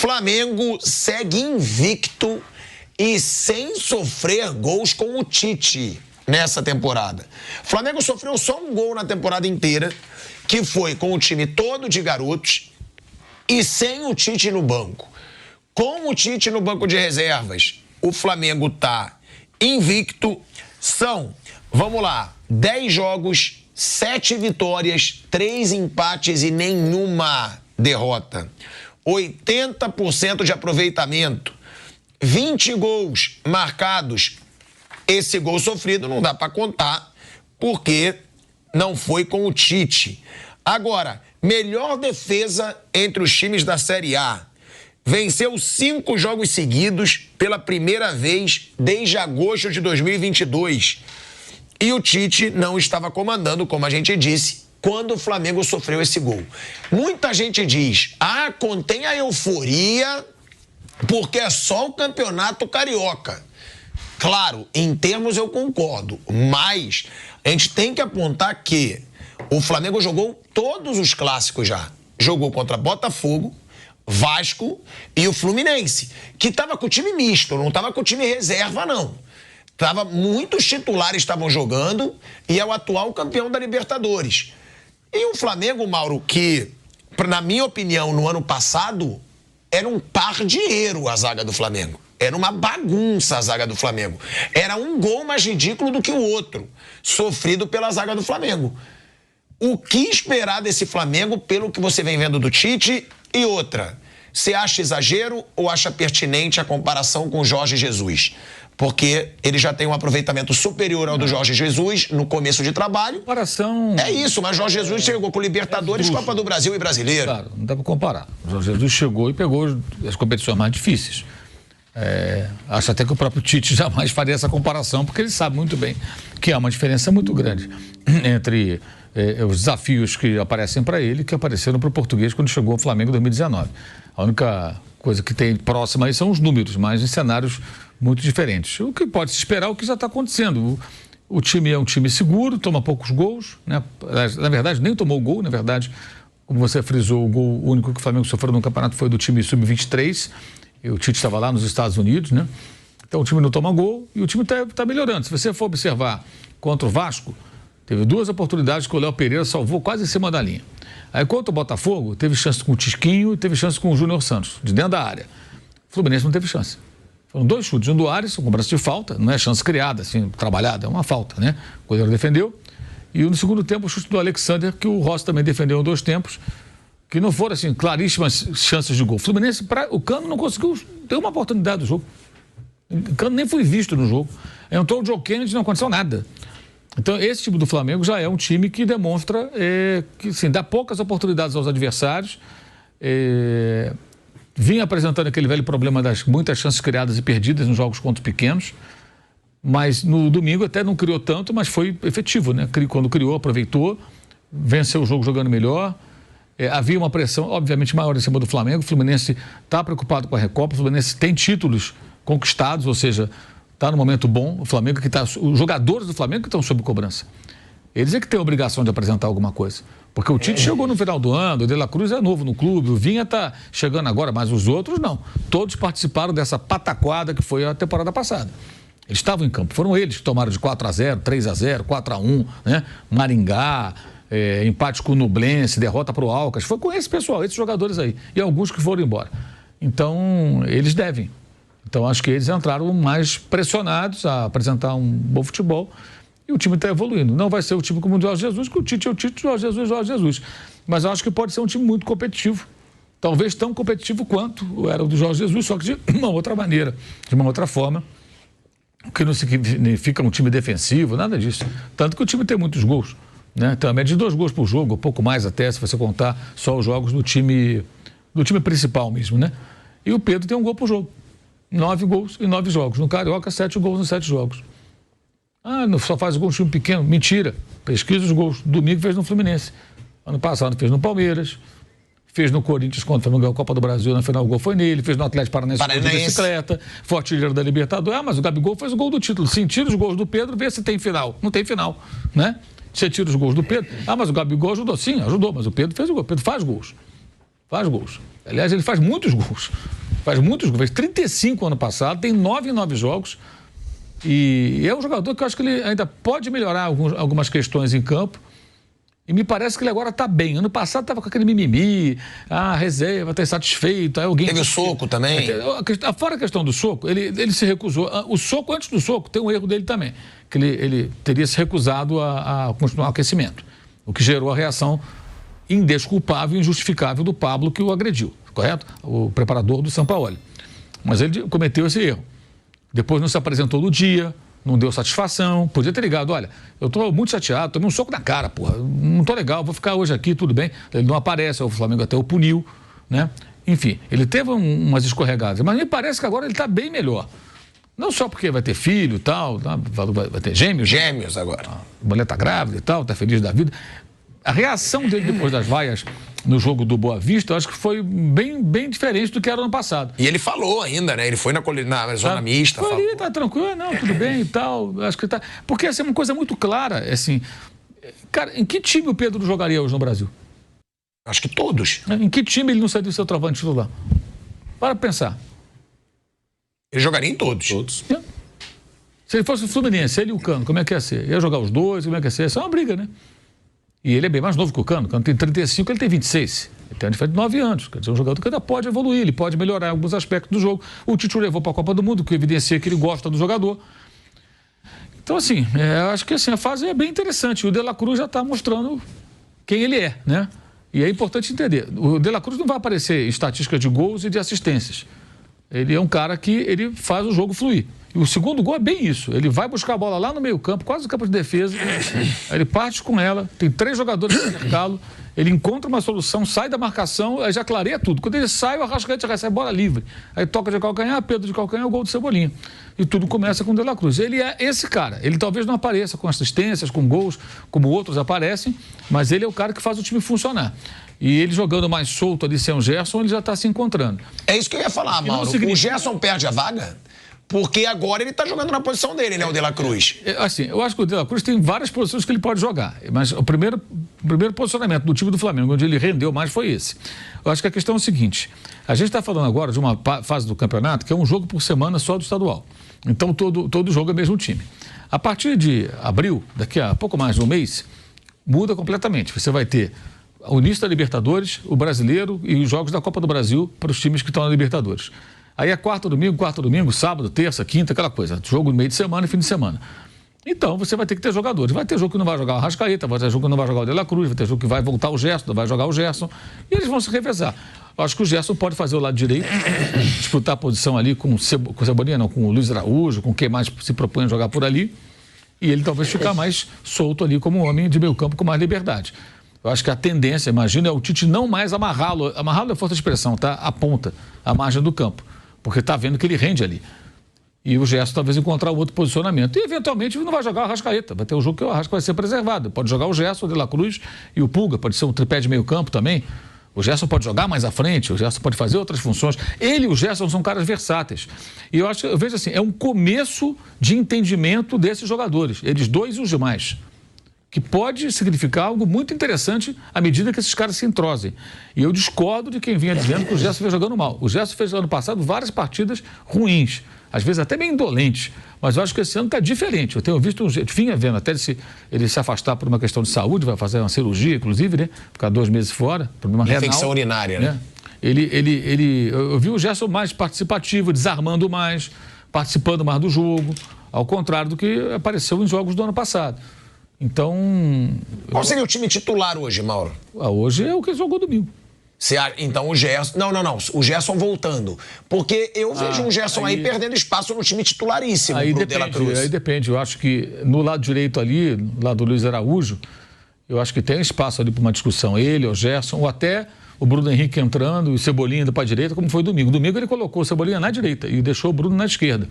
Flamengo segue invicto e sem sofrer gols com o Tite nessa temporada. Flamengo sofreu só um gol na temporada inteira, que foi com o time todo de garotos e sem o Tite no banco. Com o Tite no banco de reservas, o Flamengo tá invicto. São, vamos lá, 10 jogos, 7 vitórias, 3 empates e nenhuma derrota. 80% de aproveitamento, 20 gols marcados. Esse gol sofrido não dá para contar, porque não foi com o Tite. Agora, melhor defesa entre os times da Série A. Venceu 5 jogos seguidos pela primeira vez desde agosto de 2022. E o Tite não estava comandando, como a gente disse, quando o Flamengo sofreu esse gol. Muita gente diz, contém a euforia porque é só o Campeonato Carioca. Claro, em termos eu concordo, mas a gente tem que apontar que o Flamengo jogou todos os clássicos já. Jogou contra Botafogo, Vasco e o Fluminense, que estava com o time misto, não estava com o time reserva, não. Muitos titulares estavam jogando e é o atual campeão da Libertadores. E o Flamengo, Mauro, que, na minha opinião, no ano passado, era um pardieiro a zaga do Flamengo. Era uma bagunça a zaga do Flamengo. Era um gol mais ridículo do que o outro, sofrido pela zaga do Flamengo. O que esperar desse Flamengo pelo que você vem vendo do Tite? E outra, você acha exagero ou acha pertinente a comparação com o Jorge Jesus? Porque ele já tem um aproveitamento superior ao do Jorge Jesus no começo de trabalho. Comparação... É isso, mas Jorge Jesus chegou com Libertadores, Copa do Brasil e Brasileiro. Claro, não dá para comparar. O Jorge Jesus chegou e pegou as competições mais difíceis. Acho até que o próprio Tite jamais faria essa comparação, porque ele sabe muito bem que há uma diferença muito grande entre os desafios que aparecem para ele e que apareceram para o português quando chegou ao Flamengo em 2019. A única coisa que tem próxima aí são os números, mas em cenários muito diferentes. O que pode se esperar é o que já está acontecendo. O time é um time seguro, toma poucos gols, né? Na verdade, nem tomou gol, na verdade, como você frisou, o gol único que o Flamengo sofreu no campeonato foi do time sub-23. O Tite estava lá nos Estados Unidos, né? Então o time não toma gol e o time está melhorando. Se você for observar contra o Vasco, teve 2 oportunidades que o Léo Pereira salvou quase em cima da linha. Aí contra o Botafogo, teve chance com o Tisquinho e teve chance com o Júnior Santos, de dentro da área. O Fluminense não teve chance. Foram 2 chutes, um do Ares, com cobrança de falta, não é chance criada, assim, trabalhada, é uma falta, né? O goleiro defendeu. E no segundo tempo, o chute do Alexander, que o Rossi também defendeu em 2 tempos, que não foram, assim, claríssimas chances de gol. O Fluminense, o Cano não conseguiu ter uma oportunidade do jogo. O Cano nem foi visto no jogo. Entrou o Joe Kennedy e não aconteceu nada. Então, esse time do Flamengo já é um time que demonstra que, assim, dá poucas oportunidades aos adversários. Vinha apresentando aquele velho problema das muitas chances criadas e perdidas nos jogos contra os pequenos. Mas no domingo até não criou tanto, mas foi efetivo, né? Quando criou, aproveitou, venceu o jogo jogando melhor. Havia uma pressão, obviamente, maior em cima do Flamengo. O Fluminense está preocupado com a Recopa. O Fluminense tem títulos conquistados, ou seja, está no momento bom. O Flamengo que está, os jogadores do Flamengo que estão sob cobrança. Eles é que têm a obrigação de apresentar alguma coisa. Porque o Tite chegou no final do ano, o De La Cruz é novo no clube, o Vinha está chegando agora, mas os outros não. Todos participaram dessa pataquada que foi a temporada passada. Eles estavam em campo. Foram eles que tomaram de 4-0, 3-0, 4-1, né? Maringá, empate com o Nublense, derrota para o Alcas. Foi com esse pessoal, esses jogadores aí. E alguns que foram embora. Então, eles devem. Então, acho que eles entraram mais pressionados a apresentar um bom futebol e o time está evoluindo. Não vai ser o time como o Jorge Jesus, que o Tite é o Tite, o Jorge Jesus é o Jorge Jesus. Mas eu acho que pode ser um time muito competitivo. Talvez tão competitivo quanto era o do Jorge Jesus, só que de uma outra maneira, de uma outra forma. O que não significa um time defensivo, nada disso. Tanto que o time tem muitos gols, né? Então, a média de 2 gols por jogo, um pouco mais até, se você contar só os jogos do time principal mesmo, né? E o Pedro tem 1 gol por jogo. 9 gols em 9 jogos. No Carioca, 7 gols em 7 jogos. Só faz gol no time pequeno. Mentira. Pesquisa os gols. Domingo fez no Fluminense. Ano passado fez no Palmeiras. Fez no Corinthians quando o Flamengo ganhou a Copa do Brasil. Na final o gol foi nele. Fez no Atlético Paranaense de bicicleta. Foi artilheiro da Libertadores. Mas o Gabigol fez o gol do título. Sim, tira os gols do Pedro, vê se tem final. Não tem final, né? Você tira os gols do Pedro. Mas o Gabigol ajudou. Sim, ajudou. Mas o Pedro fez o gol. O Pedro faz gols. Faz gols. Aliás, ele faz muitos gols. Fez 35 ano passado, tem 9 em 9 jogos. E é um jogador que eu acho que ele ainda pode melhorar algumas questões em campo. E me parece que ele agora está bem. Ano passado estava com aquele mimimi, reserva, está insatisfeito. Alguém teve o soco também. Fora a questão do soco, ele se recusou. O soco, antes do soco, tem um erro dele também. Que ele teria se recusado a continuar o aquecimento. O que gerou a reação indesculpável e injustificável do Pablo, que o agrediu, correto? O preparador do Sampaoli. Mas ele cometeu esse erro. Depois não se apresentou no dia, não deu satisfação, podia ter ligado, olha, eu estou muito chateado, tomei um soco na cara, porra, não estou legal, vou ficar hoje aqui, tudo bem. Ele não aparece, o Flamengo até o puniu, né? Enfim, ele teve umas escorregadas, mas me parece que agora ele está bem melhor. Não só porque vai ter filho e tal, vai ter gêmeos. Gêmeos agora. A mulher está grávida e tal, está feliz da vida. A reação dele depois das vaias no jogo do Boa Vista, eu acho que foi bem diferente do que era no ano passado. E ele falou ainda, né? Ele foi na zona mista. Foi ali, tá tranquilo, não, tudo bem e tal. Acho que tá. Porque essa é uma coisa muito clara, assim. Cara, em que time o Pedro jogaria hoje no Brasil? Acho que todos. Em que time ele não seria o seu trovante titular? Para pensar. Ele jogaria em todos. Todos. É. Se ele fosse o Fluminense, ele e o Cano, como é que ia ser? Ia jogar os dois, como é que ia ser? Isso é uma briga, né? E ele é bem mais novo que o Cano. O Cano tem 35, ele tem 26. Ele tem uma diferença de 9 anos. Quer dizer, um jogador que ainda pode evoluir, ele pode melhorar alguns aspectos do jogo. O Tite o levou para a Copa do Mundo, que evidencia que ele gosta do jogador. Então, assim, eu acho que assim, a fase é bem interessante. O De La Cruz já está mostrando quem ele é, né? E é importante entender. O De La Cruz não vai aparecer em estatísticas de gols e de assistências. Ele é um cara que ele faz o jogo fluir. E o segundo gol é bem isso. Ele vai buscar a bola lá no meio campo, quase no campo de defesa. Aí ele parte com ela, tem 3 jogadores para cercá-lo. Ele encontra uma solução, sai da marcação, aí já clareia tudo. Quando ele sai, o Arrascaeta recebe bola livre. Aí toca de calcanhar, Pedro de calcanhar, o gol do Cebolinha. E tudo começa com o De La Cruz. Ele é esse cara. Ele talvez não apareça com assistências, com gols, como outros aparecem, mas ele é o cara que faz o time funcionar. E ele jogando mais solto ali sem o Gerson, ele já está se encontrando. É isso que eu ia falar, Mauro. O Gerson perde a vaga? Porque agora ele está jogando na posição dele, né, o De La Cruz? Assim, eu acho que o De La Cruz tem várias posições que ele pode jogar. Mas o primeiro posicionamento do time do Flamengo, onde ele rendeu mais, foi esse. Eu acho que a questão é o seguinte. A gente está falando agora de uma fase do campeonato que é um jogo por semana só do estadual. Então, todo jogo é o mesmo time. A partir de abril, daqui a pouco mais de um mês, muda completamente. Você vai ter o início da Libertadores, o Brasileiro e os jogos da Copa do Brasil para os times que estão na Libertadores. Aí é quarta, domingo, sábado, terça, quinta, aquela coisa. Jogo no meio de semana e fim de semana. Então, você vai ter que ter jogadores. Vai ter jogo que não vai jogar o Arrascaeta, vai ter jogo que não vai jogar o De La Cruz, vai ter jogo que vai voltar o Gerson, vai jogar o Gerson. E eles vão se revezar. Eu acho que o Gerson pode fazer o lado direito, disputar a posição ali com o Cebolinha, não, com o Luiz Araújo, com quem mais se propõe a jogar por ali. E ele talvez ficar mais solto ali como um homem de meio campo com mais liberdade. Eu acho que a tendência, imagina, é o Tite não mais amarrá-lo é força de expressão, tá? A ponta, a margem do campo. Porque está vendo que ele rende ali. E o Gerson talvez encontrar outro posicionamento. E, eventualmente, não vai jogar o Arrascaeta. Vai ter um jogo que o Arrascaeta vai ser preservado. Pode jogar o Gerson, o De La Cruz e o Pulga. Pode ser um tripé de meio campo também. O Gerson pode jogar mais à frente. O Gerson pode fazer outras funções. Ele e o Gerson são caras versáteis. E eu vejo assim, é um começo de entendimento desses jogadores. Eles dois e os demais. Que pode significar algo muito interessante à medida que esses caras se entrosem. E eu discordo de quem vinha dizendo que o Gerson veio jogando mal. O Gerson fez no ano passado várias partidas ruins, às vezes até bem indolentes, mas eu acho que esse ano está diferente. Eu tenho visto, vinha vendo até ele se afastar por uma questão de saúde, vai fazer uma cirurgia, inclusive, né? Ficar 2 meses fora, problema renal. Infecção urinária, né? Eu vi o Gerson mais participativo, desarmando mais, participando mais do jogo, ao contrário do que apareceu em jogos do ano passado. Então... Qual seria o time titular hoje, Mauro? Hoje é o que jogou domingo. Então o Gerson... Não. O Gerson voltando. Porque eu vejo um Gerson aí perdendo espaço no time titularíssimo pro De La Cruz. Aí depende. Eu acho que no lado direito ali, no lado do Luiz Araújo, eu acho que tem espaço ali para uma discussão. Ele, o Gerson, ou até o Bruno Henrique entrando e o Cebolinha indo para a direita, como foi domingo. Domingo ele colocou o Cebolinha na direita e deixou o Bruno na esquerda.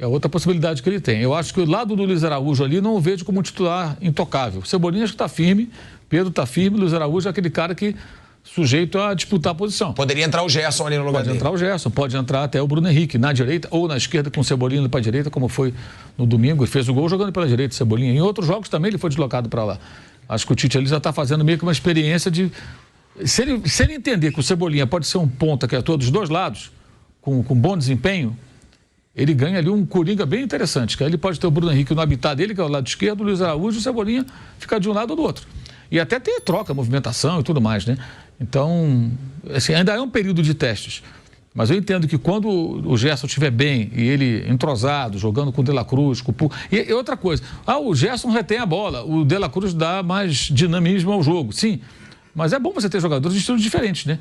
É outra possibilidade que ele tem. Eu acho que o lado do Luiz Araújo ali não o vejo como um titular intocável. Cebolinha acho que está firme, Pedro está firme, Luiz Araújo é aquele cara que sujeito a disputar a posição. Poderia entrar o Gerson ali no lugar dele. Pode entrar o Gerson, pode entrar até o Bruno Henrique na direita ou na esquerda com o Cebolinha indo para a direita, como foi no domingo, e fez o gol jogando pela direita, Cebolinha. Em outros jogos também ele foi deslocado para lá. Acho que o Tite ali já está fazendo meio que uma experiência de Se ele entender que o Cebolinha pode ser um ponta que atua dos dois lados, com bom desempenho, ele ganha ali um coringa bem interessante. Que aí ele pode ter o Bruno Henrique no habitat dele, que é o lado esquerdo, o Luiz Araújo e o Cebolinha ficar de um lado ou do outro. E até ter troca, movimentação e tudo mais, né? Então, assim, ainda é um período de testes. Mas eu entendo que quando o Gerson estiver bem e ele entrosado, jogando com o De La Cruz, com o Pulga... E outra coisa, o Gerson retém a bola, o De La Cruz dá mais dinamismo ao jogo, sim. Mas é bom você ter jogadores de estilos diferentes, né?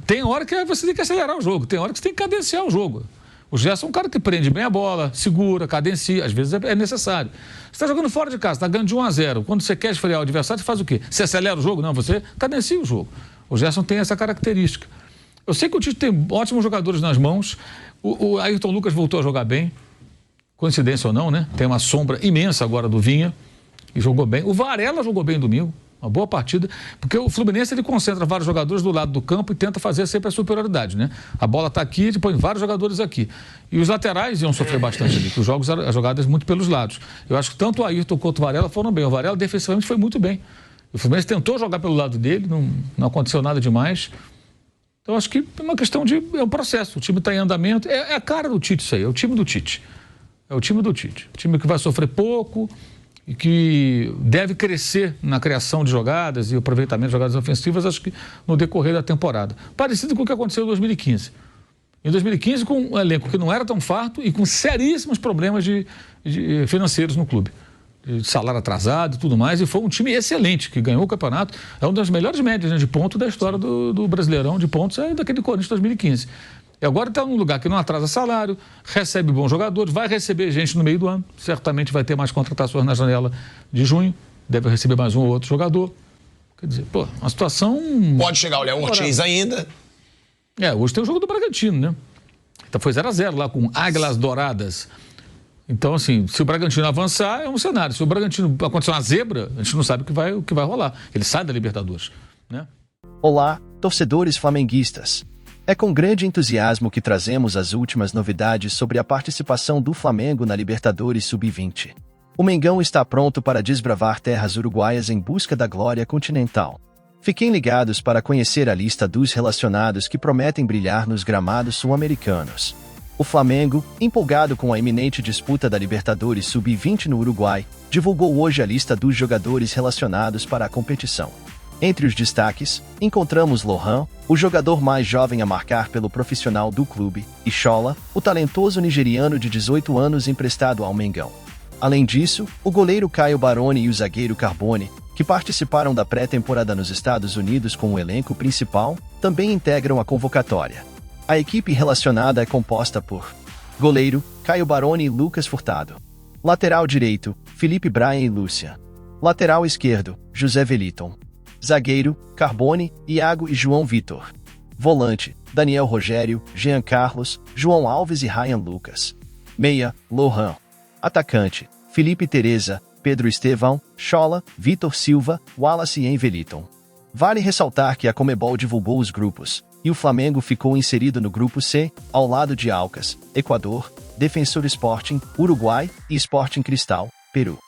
Tem hora que você tem que acelerar o jogo, tem hora que você tem que cadenciar o jogo. O Gerson é um cara que prende bem a bola, segura, cadencia, às vezes é necessário. Você está jogando fora de casa, está ganhando de 1-0. Quando você quer esfriar o adversário, você faz o quê? Você acelera o jogo? Não, você cadencia o jogo. O Gerson tem essa característica. Eu sei que o Tite tem ótimos jogadores nas mãos. O Ayrton Lucas voltou a jogar bem. Coincidência ou não, né? Tem uma sombra imensa agora do Vinha. E jogou bem. O Varela jogou bem domingo. Uma boa partida. Porque o Fluminense ele concentra vários jogadores do lado do campo e tenta fazer sempre a superioridade, né? A bola está aqui e põe vários jogadores aqui. E os laterais iam sofrer bastante ali. Que os jogos, as jogadas muito pelos lados. Eu acho que tanto o Ayrton quanto o Varela foram bem. O Varela defensivamente foi muito bem. O Fluminense tentou jogar pelo lado dele. Não aconteceu nada demais. Então, acho que é uma questão de... É um processo. O time está em andamento. É a cara do Tite isso aí. É o time do Tite. É o time do Tite. O time que vai sofrer pouco e que deve crescer na criação de jogadas e o aproveitamento de jogadas ofensivas, acho que no decorrer da temporada. Parecido com o que aconteceu em 2015. Em 2015, com um elenco que não era tão farto e com seríssimos problemas financeiros no clube. De salário atrasado e tudo mais, e foi um time excelente, que ganhou o campeonato. É uma das melhores médias, né, de ponto da história do Brasileirão de pontos, é daquele Corinthians 2015. E agora está num lugar que não atrasa salário, recebe bons jogadores, vai receber gente no meio do ano, certamente vai ter mais contratações na janela de junho, deve receber mais um ou outro jogador. Quer dizer, uma situação... Pode chegar o Léo Ortiz ainda. Hoje tem o jogo do Bragantino, né? Então foi 0-0 lá com Águilas Douradas. Então, assim, se o Bragantino avançar, é um cenário. Se o Bragantino acontecer uma zebra, a gente não sabe o que vai rolar. Ele sai da Libertadores, né? Olá, torcedores flamenguistas. É com grande entusiasmo que trazemos as últimas novidades sobre a participação do Flamengo na Libertadores Sub-20. O Mengão está pronto para desbravar terras uruguaias em busca da glória continental. Fiquem ligados para conhecer a lista dos relacionados que prometem brilhar nos gramados sul-americanos. O Flamengo, empolgado com a iminente disputa da Libertadores Sub-20 no Uruguai, divulgou hoje a lista dos jogadores relacionados para a competição. Entre os destaques, encontramos Lohan, o jogador mais jovem a marcar pelo profissional do clube, e Schola, o talentoso nigeriano de 18 anos emprestado ao Mengão. Além disso, o goleiro Caio Baroni e o zagueiro Carbone, que participaram da pré-temporada nos Estados Unidos com o elenco principal, também integram a convocatória. A equipe relacionada é composta por goleiro, Caio Baroni e Lucas Furtado. Lateral direito, Felipe Brain e Lúcia. Lateral esquerdo, José Wellington. Zagueiro, Carbone, Iago e João Vitor. Volante, Daniel Rogério, Jean Carlos, João Alves e Ryan Lucas. Meia, Lohan. Atacante, Felipe Tereza, Pedro Estevão, Schola, Vitor Silva, Wallace e Enveliton. Vale ressaltar que a Conmebol divulgou os grupos, e o Flamengo ficou inserido no grupo C, ao lado de Aucas, Equador, Defensor Sporting, Uruguai e Sporting Cristal, Peru.